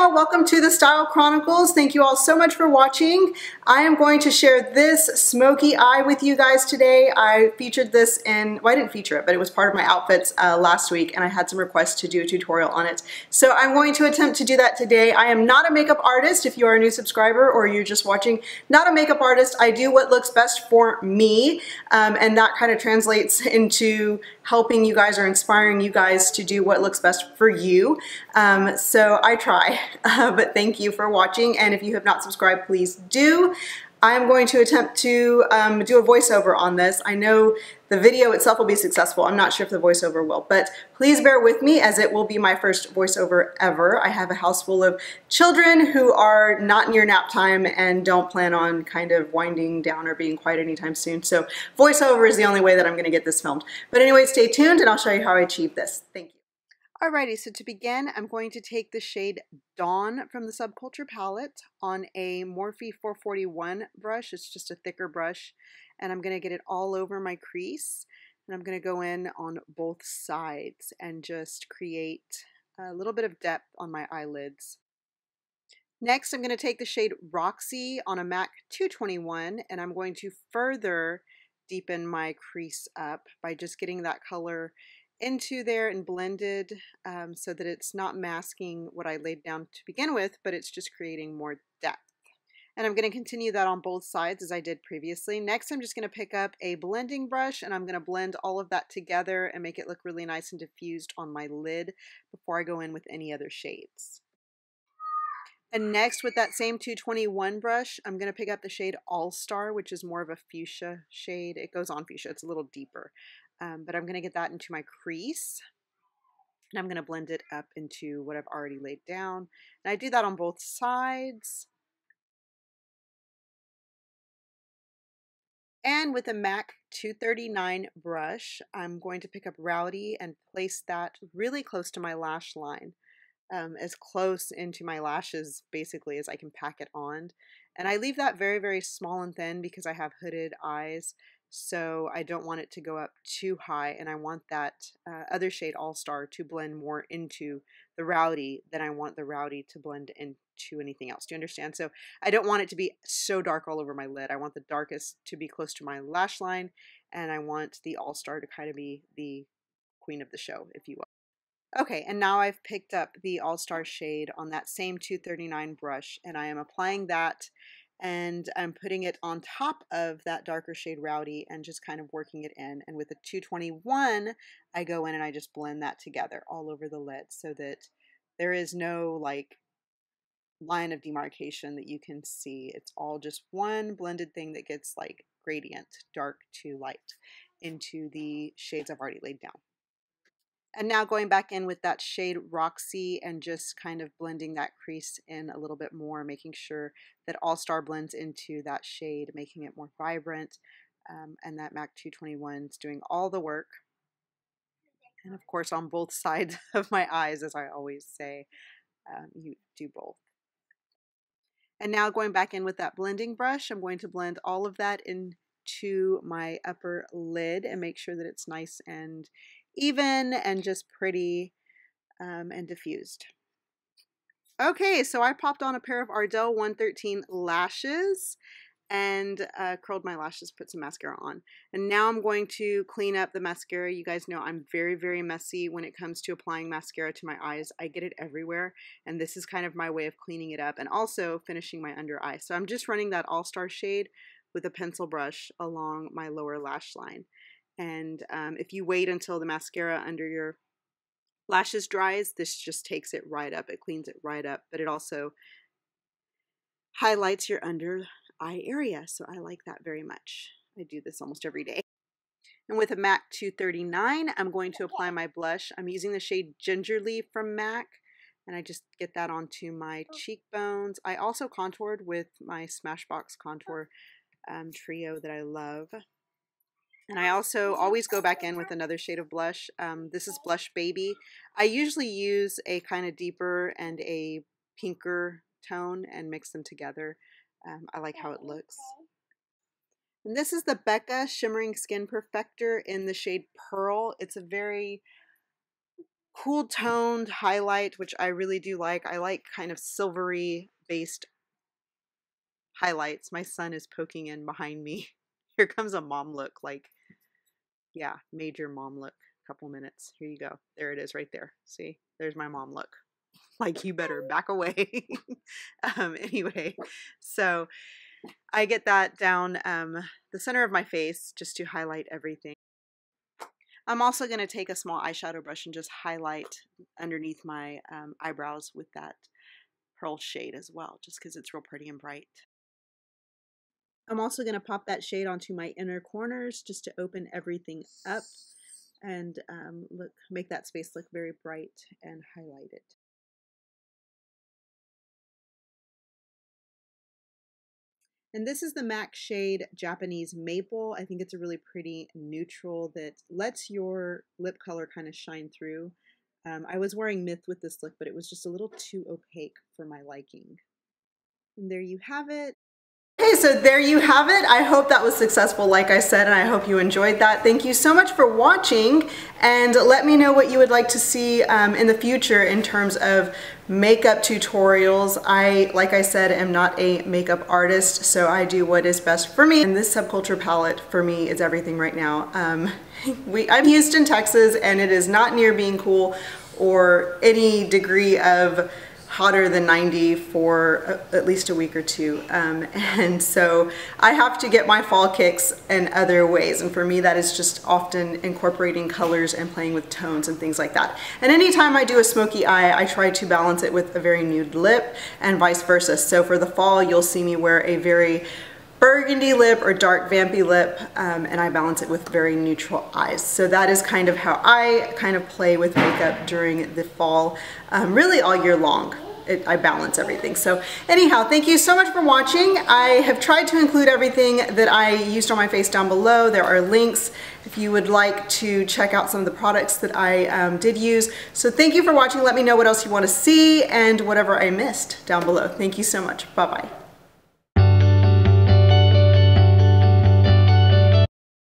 y'all, welcome to the Style Chronicles. Thank you all so much for watching. I am going to share this smoky eye with you guys today. I featured this in, well, I didn't feature it, but it was part of my outfits last week, and I had some requests to do a tutorial on it. So I'm going to attempt to do that today. I am not a makeup artist. If you are a new subscriber or you're just watching, not a makeup artist. I do what looks best for me, and that kind of translates into helping you guys or inspiring you guys to do what looks best for you. So I try, but thank you for watching. And if you have not subscribed, please do. I'm going to attempt to do a voiceover on this. I know the video itself will be successful. I'm not sure if the voiceover will, but please bear with me as it will be my first voiceover ever. I have a house full of children who are not near nap time and don't plan on kind of winding down or being quiet anytime soon. So voiceover is the only way that I'm gonna get this filmed. But anyway, stay tuned and I'll show you how I achieve this. Thank you. Alrighty, so to begin, I'm going to take the shade Dawn from the Subculture palette on a Morphe 441 brush. It's just a thicker brush, and I'm going to get it all over my crease, and I'm going to go in on both sides and just create a little bit of depth on my eyelids. Next, I'm going to take the shade Roxy on a MAC 221, and I'm going to further deepen my crease up by just getting that color into there and blended so that it's not masking what I laid down to begin with, but it's just creating more depth. And I'm going to continue that on both sides as I did previously. Next, I'm just going to pick up a blending brush and I'm going to blend all of that together and make it look really nice and diffused on my lid before I go in with any other shades. And next, with that same 221 brush, I'm going to pick up the shade All Star, which is more of a fuchsia shade. It goes on fuchsia, it's a little deeper. But I'm going to get that into my crease, and I'm going to blend it up into what I've already laid down. And I do that on both sides. And with a MAC 239 brush, I'm going to pick up Rowdy and place that really close to my lash line. As close into my lashes basically as I can pack it on. And I leave that very, very small and thin because I have hooded eyes. So I don't want it to go up too high, and I want that other shade All Star to blend more into the Rowdy than I want the Rowdy to blend into anything else. Do you understand? So I don't want it to be so dark all over my lid. I want the darkest to be close to my lash line, and I want the All Star to kind of be the queen of the show, if you will. Okay, and now I've picked up the All Star shade on that same 239 brush, and I am applying that, and I'm putting it on top of that darker shade Rowdy and just kind of working it in. And with the 221, I go in and I just blend that together all over the lid so that there is no like line of demarcation that you can see. It's all just one blended thing that gets like gradient, dark to light, into the shades I've already laid down. And now going back in with that shade Roxy and just kind of blending that crease in a little bit more, making sure that All Star blends into that shade, making it more vibrant. And that MAC 221 is doing all the work. And of course on both sides of my eyes, as I always say, you do both. And now going back in with that blending brush, I'm going to blend all of that into my upper lid and make sure that it's nice and even and just pretty and diffused. Okay, so I popped on a pair of Ardell 113 lashes and curled my lashes, put some mascara on. And now I'm going to clean up the mascara. You guys know I'm very, very messy when it comes to applying mascara to my eyes. I get it everywhere, and this is kind of my way of cleaning it up and also finishing my under eye. So I'm just running that All Star shade with a pencil brush along my lower lash line. And if you wait until the mascara under your lashes dries, this just takes it right up. It cleans it right up, but it also highlights your under eye area. So I like that very much. I do this almost every day. And with a MAC 239, I'm going to apply my blush. I'm using the shade Gingerly from MAC, and I just get that onto my cheekbones. I also contoured with my Smashbox contour trio that I love. And I also always go back in with another shade of blush. This is Blush Baby. I usually use a kind of deeper and a pinker tone and mix them together. I like how it looks. And this is the Becca Shimmering Skin Perfector in the shade Pearl. It's a very cool toned highlight, which I really do like. I like kind of silvery based highlights. My son is poking in behind me. Here comes a mom look, like, yeah, major mom look. Couple minutes. Here you go. There it is right there. See, there's my mom look. Like, you better back away. Anyway, so I get that down the center of my face just to highlight everything. I'm also going to take a small eyeshadow brush and just highlight underneath my eyebrows with that pearl shade as well, just because it's real pretty and bright. I'm also going to pop that shade onto my inner corners just to open everything up and make that space look very bright and highlighted. And this is the MAC shade Japanese Maple. I think it's a really pretty neutral that lets your lip color kind of shine through. I was wearing Myth with this look, but it was just a little too opaque for my liking. And there you have it. Okay, so there you have it. I hope that was successful, like I said, and I hope you enjoyed that. Thank you so much for watching, and let me know what you would like to see in the future in terms of makeup tutorials. Like I said, am not a makeup artist, so I do what is best for me. And this Subculture palette for me is everything right now. I'm Houston, Texas, and it is not near being cool or any degree of hotter than 90 for at least a week or two. And so I have to get my fall kicks in other ways. And for me, that is just often incorporating colors and playing with tones and things like that. And anytime I do a smoky eye, I try to balance it with a very nude lip and vice versa. So for the fall, you'll see me wear a very burgundy lip or dark vampy lip, and I balance it with very neutral eyes. So that is kind of how I kind of play with makeup during the fall, really all year long. I balance everything. So anyhow, thank you so much for watching. I have tried to include everything that I used on my face down below. There are links if you would like to check out some of the products that I did use. So thank you for watching. Let me know what else you want to see and whatever I missed down below. Thank you so much. Bye-bye.